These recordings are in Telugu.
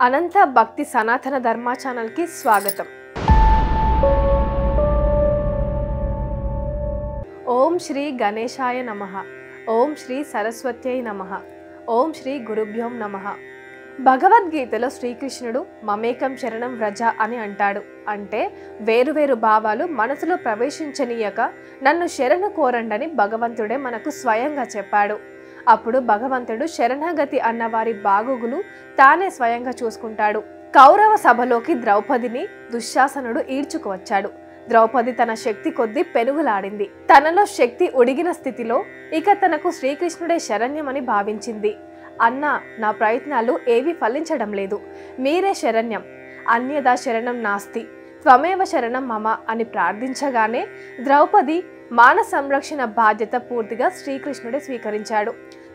అనంత భక్తి సనాతన ధర్మ ఛానల్కి స్వాగతం. ఓం శ్రీ గణేశాయ నమః. ఓం శ్రీ సరస్వత్యై నమః. ఓం శ్రీ గురుభ్యోం నమః. భగవద్గీతలో శ్రీకృష్ణుడు మమేకం శరణం వ్రజ అని అంటాడు. అంటే వేరువేరు భావాలు మనసులో ప్రవేశించనీయక నన్ను శరణు కోరండని భగవంతుడే మనకు స్వయంగా చెప్పాడు. అప్పుడు భగవంతుడు శరణాగతి అన్న వారి బాగోగులు తానే స్వయంగా చూసుకుంటాడు. కౌరవ సభలోకి ద్రౌపదిని దుశ్శాసనుడు ఈడ్చుకువచ్చాడు. ద్రౌపది తన శక్తి కొద్దీ పెనుగులాడింది. తనలో శక్తి ఉడిగిన స్థితిలో ఇక తనకు శ్రీకృష్ణుడే శరణ్యమని భావించింది. అన్నా, నా ప్రయత్నాలు ఏవీ ఫలించడం లేదు, మీరే శరణ్యం, అన్యదా శరణం నాస్తి, త్వమేవ శరణం మమ అని ప్రార్థించగానే ద్రౌపది మాన సంరక్షణ బాధ్యత పూర్తిగా శ్రీకృష్ణుడే స్వీకరించాడు.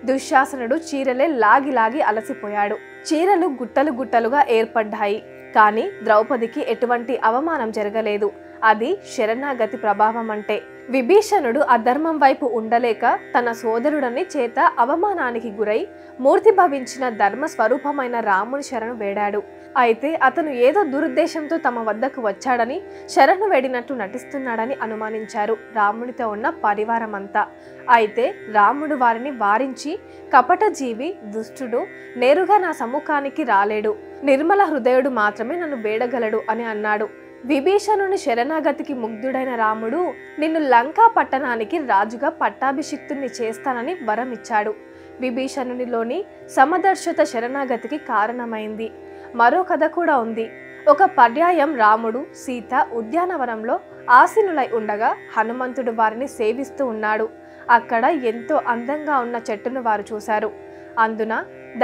దుశ్శాసనుడు చీరలే లాగి అలసిపోయాడు. చీరలు గుట్టలు గుట్టలుగా ఏర్పడ్డాయి. కానీ ద్రౌపదికి ఎటువంటి అవమానం జరగలేదు. అది శరణాగతి ప్రభావం అంటే. విభీషణుడు అధర్మం వైపు ఉండలేక తన సోదరుడని చేత అవమానానికి గురై మూర్తి భవించిన ధర్మ స్వరూపమైన రాముని శరణు వేడాడు. అయితే అతను ఏదో దురుద్దేశంతో తమ వద్దకు వచ్చాడని, శరణు వేడినట్టు నటిస్తున్నాడని అనుమానించారు రామునితో ఉన్న పరివారమంతా. అయితే రాముడు వారిని వారించి, కపట జీవి, దుష్టుడు నేరుగా నా సముఖానికి రాలేడు, నిర్మల హృదయుడు మాత్రమే నన్ను వేడగలడు అని అన్నాడు. విభీషణుని శరణాగతికి ముగ్ధుడైన రాముడు, నిన్ను లంకా పట్టణానికి రాజుగా పట్టాభిషిక్తుని చేస్తానని వరం ఇచ్చాడు. విభీషణునిలోని సమదర్శత శరణాగతికి కారణమైంది. మరో కథ కూడా ఉంది. ఒక పర్యాయం రాముడు, సీత ఉద్యానవనంలో ఆసీనులై ఉండగా హనుమంతుడు వారిని సేవిస్తూ ఉన్నాడు. అక్కడ ఎంతో అందంగా ఉన్న చెట్టును వారు చూశారు. అందున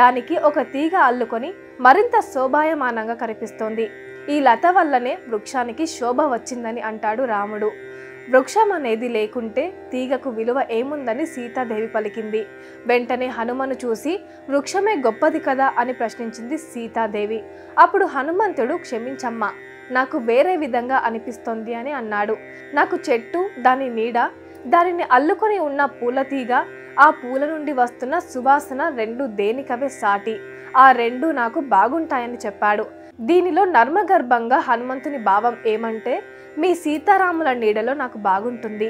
దానికి ఒక తీగ అల్లుకొని మరింత శోభాయమానంగా కనిపిస్తోంది. ఈ లత వల్లనే వృక్షానికి శోభ వచ్చిందని అంటాడు రాముడు. వృక్షం అనేది లేకుంటే తీగకు విలువ ఏముందని సీతాదేవి పలికింది. వెంటనే హనుమను చూసి, వృక్షమే గొప్పది కదా అని ప్రశ్నించింది సీతాదేవి. అప్పుడు హనుమంతుడు, క్షమించమ్మా, నాకు వేరే విధంగా అనిపిస్తోంది అని అన్నాడు. నాకు చెట్టు, దాని నీడ, దానిని అల్లుకొని ఉన్న పూల తీగ, ఆ పూల నుండి వస్తున్న సువాసన రెండు దేనికవే సాటి, ఆ రెండు నాకు బాగుంటాయని చెప్పాడు. దీనిలో నర్మగర్భంగా హనుమంతుని భావం ఏమంటే, మీ సీతారాముల నీడలో నాకు బాగుంటుంది,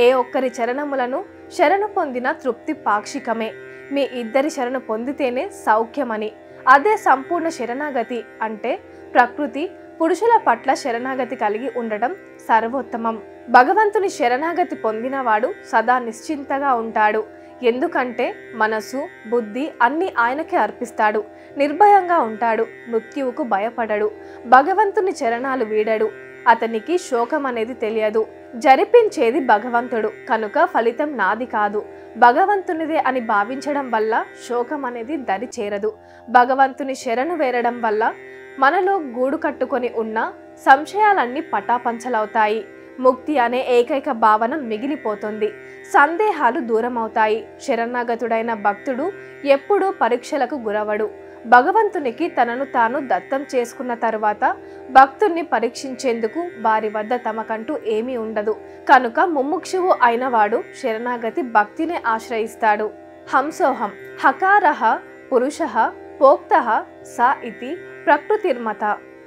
ఏ ఒక్కరి చరణములను శరణు పొందిన తృప్తి పాక్షికమే, మీ ఇద్దరి శరణు పొందితేనే సౌఖ్యమని. అదే సంపూర్ణ శరణాగతి అంటే ప్రకృతి పురుషుల పట్ల శరణాగతి కలిగి ఉండటం సర్వోత్తమం. భగవంతుని శరణాగతి పొందినవాడు సదా నిశ్చింతగా ఉంటాడు. ఎందుకంటే మనసు, బుద్ధి అన్ని ఆయనకే అర్పిస్తాడు. నిర్భయంగా ఉంటాడు. మృత్యువుకు భయపడడు. భగవంతుని చరణాలు వీడడు. అతనికి శోకం అనేది తెలియదు. జరిపించేది భగవంతుడు కనుక ఫలితం నాది కాదు, భగవంతునిదే అని భావించడం వల్ల శోకం అనేది దరి చేరదు. భగవంతుని శరణు వేరడం వల్ల మనలో గూడు కట్టుకొని ఉన్న సంశయాలన్నీ పటాపంచలవుతాయి. ముక్తి అనే ఏకైక భావన మిగిలిపోతుంది. సందేహాలు దూరమవుతాయి. శరణాగతుడైన భక్తుడు ఎప్పుడూ పరీక్షలకు గురవడు. భగవంతునికి తనను తాను దత్తం చేసుకున్న తరువాత భక్తుణ్ణి పరీక్షించేందుకు వారి వద్ద తమకంటూ ఏమీ ఉండదు. కనుక ముముక్షువు అయినవాడు శరణాగతి భక్తినే ఆశ్రయిస్తాడు. హంసోహం హకారః పురుషః పోక్తః స ఇతి ప్రకృతిర్మత.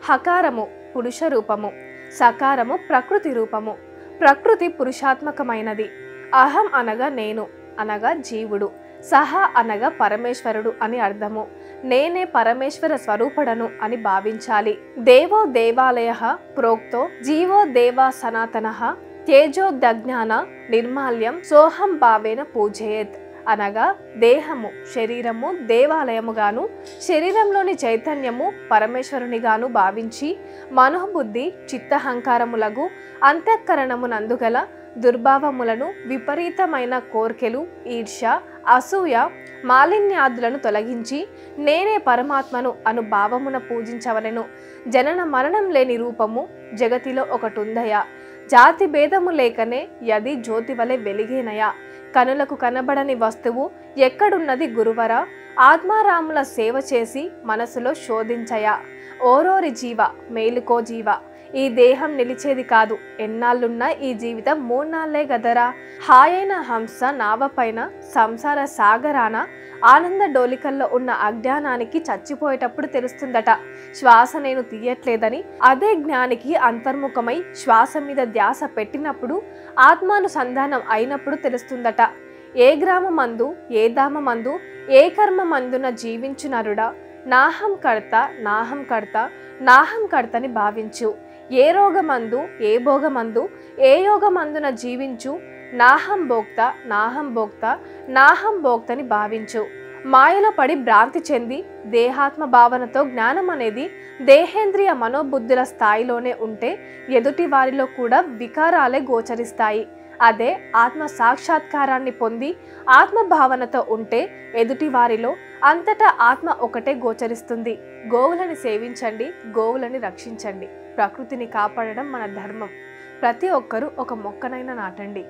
హకారము పురుష రూపము, సకారము ప్రకృతి రూపము. ప్రకృతి పురుషాత్మకమైనది. అహం అనగా నేను అనగా జీవుడు, సహ అనగా పరమేశ్వరుడు అని అర్థము. నేనే పరమేశ్వర స్వరూపుడను అని భావించాలి. దేవో దేవాలయః ప్రోక్తో జీవో దేవా సనాతనః తేజోదజ్ఞాన నిర్మాల్యం సోహం భావేన పూజయేత్. అనగా దేహము, శరీరము దేవాలయముగాను, శరీరంలోని చైతన్యము పరమేశ్వరునిగాను భావించి మనోబుద్ధి చిత్తహంకారములకు అంతఃకరణమునందుగల దుర్భావములను, విపరీతమైన కోర్కెలు, ఈర్ష్య, అసూయ, మాలిన్యాదులను తొలగించి నేనే పరమాత్మను అను భావమున పూజించవలెను. జనన మరణం లేని రూపము జగతిలో ఒకటుందయా, జాతి భేదము లేకనే యది జ్యోతి వలె వెలిగేనయా, కనులకు కనబడని వస్తువు ఎక్కడున్నది గురువరా, ఆత్మారాముల సేవ చేసి మనసులో శోధించయా. ఓరోరి జీవ మేలుకో జీవ, ఈ దేహం నిలిచేది కాదు, ఎన్నాళ్ళున్నా ఈ జీవితం మూన్నాళ్లే గదరా. హాయైన హంస నావపైన సంసార సాగరాన ఆనంద డోలికల్లో ఉన్న అజ్ఞానానికి చచ్చిపోయేటప్పుడు తెలుస్తుందట శ్వాస నేను తీయట్లేదని. అదే జ్ఞానికి అంతర్ముఖమై శ్వాస మీద ధ్యాస పెట్టినప్పుడు, ఆత్మానుసంధానం అయినప్పుడు తెలుస్తుందట. ఏ గ్రామమందు, ఏ ధామమందు, ఏ కర్మమందున జీవించు నరుడా, నాహం కర్త, నాహం కర్త, నాహం కర్తని భావించు. ఏ రోగమందు, ఏ భోగమందు, ఏ యోగమందున జీవించు, నాహం భోక్త, నాహం భోక్త, నాహం భోక్తని భావించు. మాయలో పడి భ్రాంతి చెంది దేహాత్మ భావనతో జ్ఞానం అనేది దేహేంద్రియ మనోబుద్ధుల స్థాయిలోనే ఉంటే ఎదుటి వారిలో కూడా వికారాలే గోచరిస్తాయి. అదే ఆత్మ సాక్షాత్కారాన్ని పొంది ఆత్మభావనతో ఉంటే ఎదుటి వారిలో అంతటా ఆత్మ ఒకటే గోచరిస్తుంది. గోవులని సేవించండి, గోవులని రక్షించండి. ప్రకృతిని కాపాడడం మన ధర్మం. ప్రతి ఒక్కరూ ఒక మొక్కనైనా నాటండి.